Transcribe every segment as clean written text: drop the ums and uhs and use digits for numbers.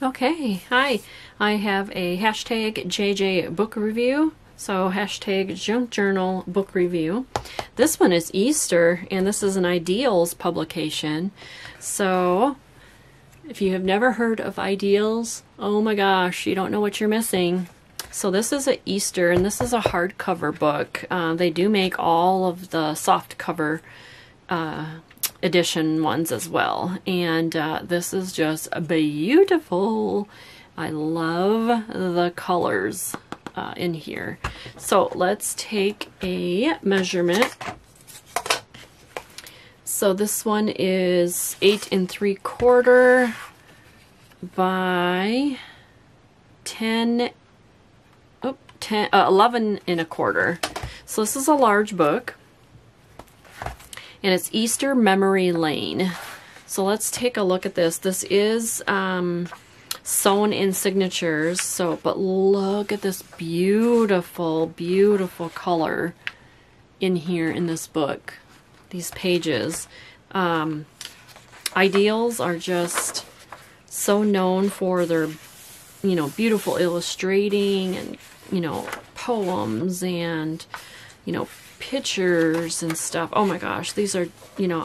Okay, hi. I have a hashtag JJ book review. So hashtag junk journal book review. This one is Easter, and this is an Ideals publication. So if you have never heard of Ideals, oh my gosh, you don't know what you're missing. So this is a Easter, and this is a hardcover book. They do make all of the soft cover edition ones as well, and this is just beautiful. I love the colors in here. So let's take a measurement. So this one is 8 3/4 by 11 1/4. So this is a large book. And it's Easter Memory Lane. So let's take a look at this. This is sewn in signatures. So, but look at this beautiful, beautiful color in here in this book. These pages. Ideals are just so known for their, you know, beautiful illustrating and, you know, poems and, you know, pictures and stuff. Oh my gosh, these are, you know,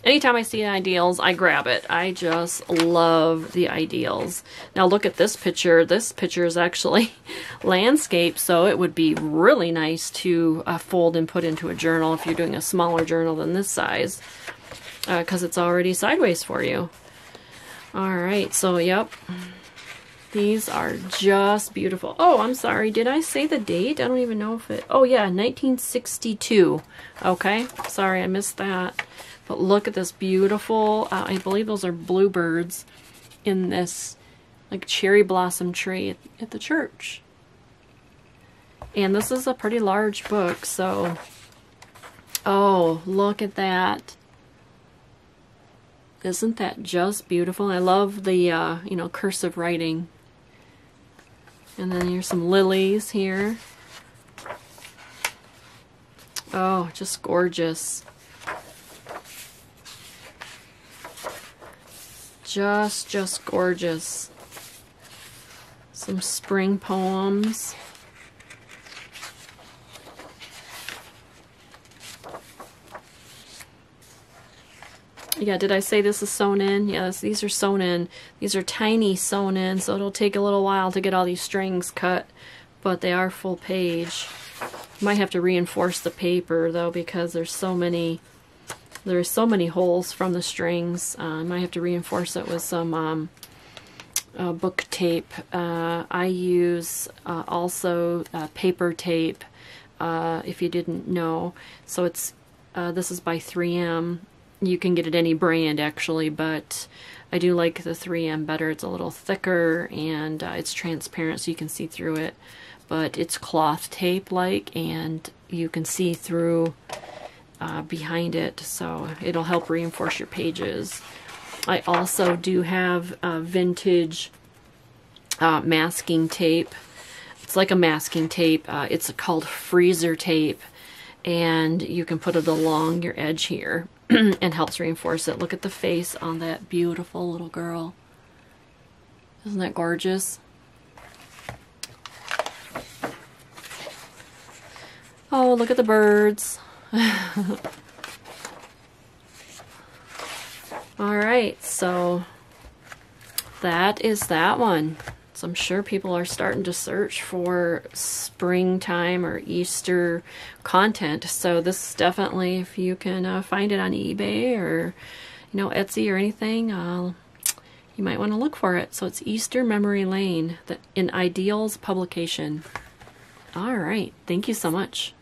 anytime I see Ideals, I grab it. I just love the Ideals. Now look at this picture. This picture is actually landscape, so it would be really nice to fold and put into a journal if you're doing a smaller journal than this size, because it's already sideways for you. All right, so yep. These are just beautiful. Oh, I'm sorry. Did I say the date? I don't even know if it... Oh, yeah, 1962. Okay. Sorry, I missed that. But look at this beautiful... I believe those are bluebirds in this, like, cherry blossom tree at the church. And this is a pretty large book, so... Oh, look at that. Isn't that just beautiful? I love the, you know, cursive writing. And then here's some lilies here. Oh, just gorgeous. Just gorgeous. Some spring poems. Yeah, did I say this is sewn in? Yes, these are sewn in. These are tiny sewn in, so it'll take a little while to get all these strings cut, but they are full page. Might have to reinforce the paper though, because there's so many holes from the strings. I might have to reinforce it with some book tape. I use also paper tape, if you didn't know. So it's this is by 3M. You can get it any brand actually, but I do like the 3M better. It's a little thicker and it's transparent so you can see through it, but it's cloth tape like, and you can see through behind it, so it'll help reinforce your pages. I also do have vintage masking tape. It's like a masking tape. It's called freezer tape, and you can put it along your edge here and helps reinforce it. Look at the face on that beautiful little girl. Isn't that gorgeous? Oh, look at the birds. Alright, so that is that one. So I'm sure people are starting to search for springtime or Easter content. So this is definitely, if you can find it on eBay or, you know, Etsy or anything, you might want to look for it. So it's Easter Memory Lane, in Ideals publication. All right, thank you so much.